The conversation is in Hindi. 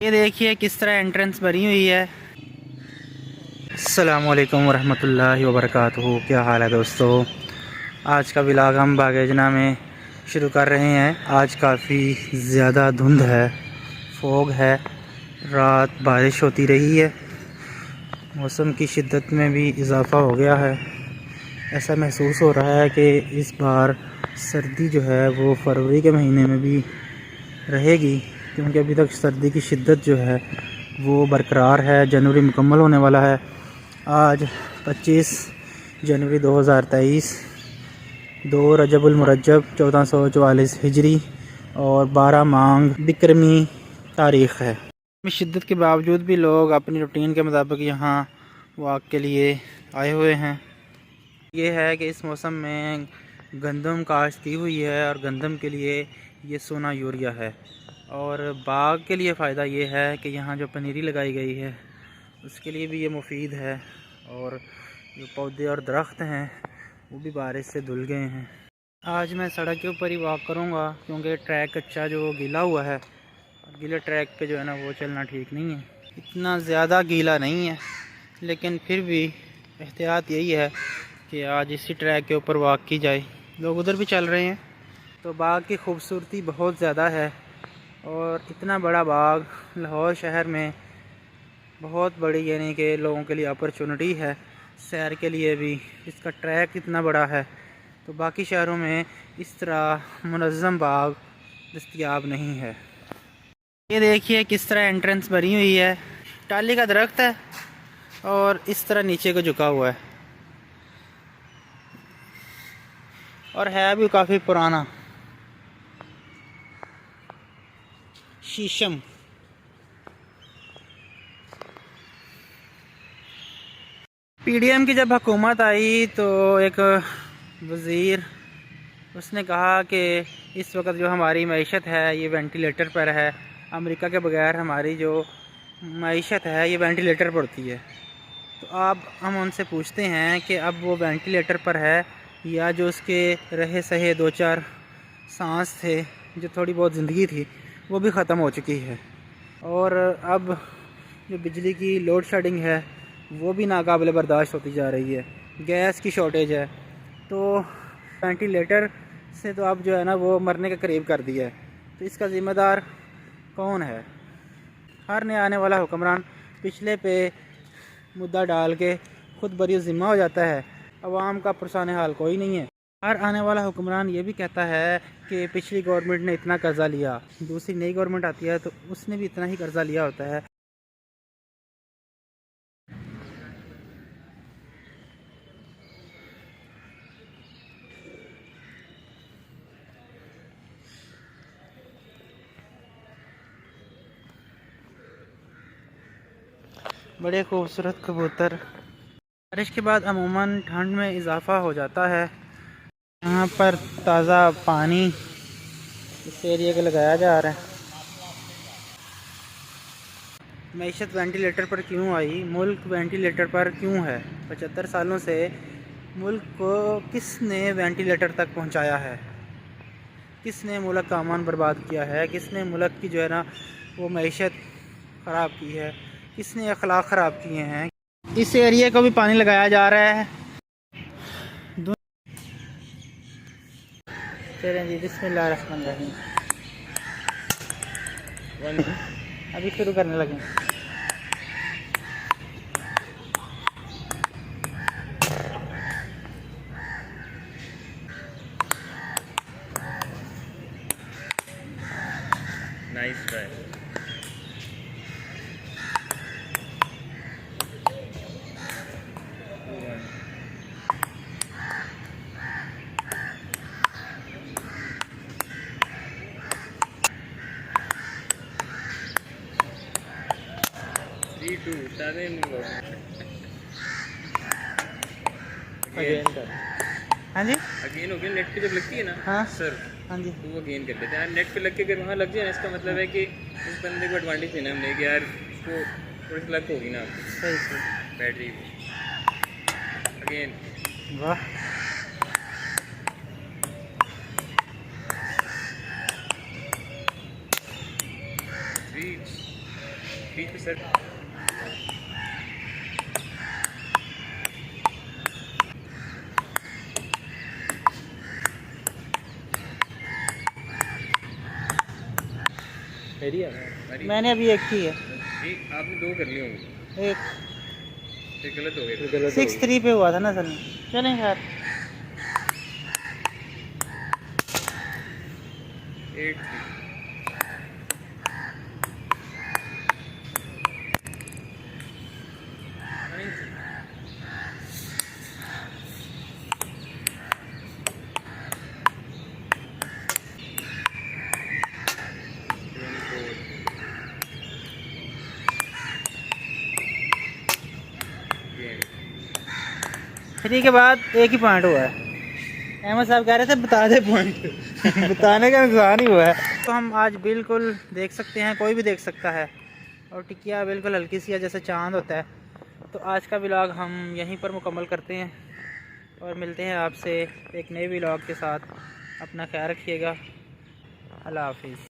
ये देखिए किस तरह एंट्रेंस बनी हुई है। अस्सलामुअलैकुम वरहमतुल्लाहि वबरकातुहू। क्या हाल है दोस्तों। आज का व्लॉग हम बागेजना में शुरू कर रहे हैं। आज काफ़ी ज़्यादा धुंध है, फॉग है, रात बारिश होती रही है, मौसम की शिद्दत में भी इजाफ़ा हो गया है। ऐसा महसूस हो रहा है कि इस बार सर्दी जो है वो फरवरी के महीने में भी रहेगी, क्योंकि अभी तक सर्दी की शिद्दत जो है वो बरकरार है। जनवरी मुकम्मल होने वाला है। आज 25 जनवरी 2023, 2 रजबुल मुरज्जब 1444 हिजरी और 12 मांग बिक्रमी तारीख़ है। शिद्दत के बावजूद भी लोग अपनी रूटीन के मुताबिक यहाँ वॉक के लिए आए हुए हैं। ये है कि इस मौसम में गंदम काश्त की हुई है और गंदम के लिए ये सोना यूरिया है। और बाग के लिए फ़ायदा ये है कि यहाँ जो पनीरी लगाई गई है उसके लिए भी ये मुफीद है। और जो पौधे और दरख्त हैं वो भी बारिश से धुल गए हैं। आज मैं सड़क के ऊपर ही वॉक करूँगा, क्योंकि ट्रैक अच्छा जो गीला हुआ है, गीले ट्रैक पे जो है ना वो चलना ठीक नहीं है। इतना ज़्यादा गीला नहीं है, लेकिन फिर भी एहतियात यही है कि आज इसी ट्रैक के ऊपर वॉक की जाए। लोग उधर भी चल रहे हैं। तो बाग की खूबसूरती बहुत ज़्यादा है और इतना बड़ा बाग लाहौर शहर में बहुत बड़ी, यानी कि लोगों के लिए अपॉर्चुनिटी है सैर के लिए भी। इसका ट्रैक इतना बड़ा है तो बाकी शहरों में इस तरह मुनज़्ज़म बाग दस्तयाब नहीं है। ये देखिए किस तरह एंट्रेंस बनी हुई है। टाली का दरख्त है और इस तरह नीचे को झुका हुआ है और है भी काफ़ी पुराना। शीशम पीडीएम की जब हुकूमत आई तो एक वज़ीर उसने कहा कि इस वक्त जो हमारी मईशत है ये वेंटिलेटर पर है। अमेरिका के बगैर हमारी जो मईशत है ये वेंटिलेटर पर होती है। तो अब हम उनसे पूछते हैं कि अब वो वेंटिलेटर पर है या जो उसके रहे सहे 2-4 सांस थे, जो थोड़ी बहुत ज़िंदगी थी, वो भी ख़त्म हो चुकी है। और अब जो बिजली की लोड शेडिंग है वो भी नाकाबिल बर्दाश्त होती जा रही है। गैस की शॉर्टेज है। तो वेंटिलेटर से तो अब जो है ना वो मरने के करीब कर दिया है। तो इसका ज़िम्मेदार कौन है? हर नया आने वाला हुक्मरान पिछले पे मुद्दा डाल के खुद बरी ज़िम्मा हो जाता है। अवाम का पुरसाने हाल कोई नहीं है। हर आने वाला हुक्मरान ये भी कहता है कि पिछली गवर्नमेंट ने इतना कर्ज़ा लिया, दूसरी नई गवर्नमेंट आती है तो उसने भी इतना ही कर्ज़ा लिया होता है। बड़े खूबसूरत कबूतर। बारिश के बाद अमूमन ठंड में इजाफ़ा हो जाता है। यहाँ पर ताज़ा पानी इस एरिया को लगाया जा रहा है। मईशत वेंटिलेटर पर क्यों आई? मुल्क वेंटिलेटर पर क्यों है? 75 सालों से मुल्क को किसने वेंटिलेटर तक पहुँचाया है? किसने मुल्क का अमान बर्बाद किया है? किसने मुल्क की जो है ना वो मईशत ख़राब की है? किसने अखलाक ख़राब किए हैं? इस एरिया को भी पानी लगाया जा रहा है। चलें जी, बिस्मिल्लाहिर्रहमानिर्रहीम। अभी शुरू करने लगे। Nice try. 3-2 7 अगेन कर। हाँ जी, अगेन हो गया। नेट पे जब लगती है ना हाँ सर, हाँ जी, तो वो गेन कर लेते हैं। नेट पे लग के अगर वहाँ लग जाए ना, इसका मतलब है कि उस बंदे को एडवांटेज देना हमने कि यार उसको थोड़ी सी लग होगी ना सही सही। बैटरी। अगेन वाह, बीच पे सर मेरी है हमारी मैंने अभी एक की है एक आपने 2 कर लिए होंगे, एक फिर गलत हो गया। 6-3 पे हुआ था ना सर। चलें यार 8 3 के बाद एक ही पॉइंट हुआ है। अहमद साहब कह रहे थे बता दे पॉइंट बताने का नुकसान ही हुआ है। तो हम आज बिल्कुल देख सकते हैं, कोई भी देख सकता है, और टिकिया बिल्कुल हल्की सी है जैसे चांद होता है। तो आज का व्लॉग हम यहीं पर मुकम्मल करते हैं और मिलते हैं आपसे एक नए व्लॉग के साथ। अपना ख्याल रखिएगा। अल्लाह हाफिज़।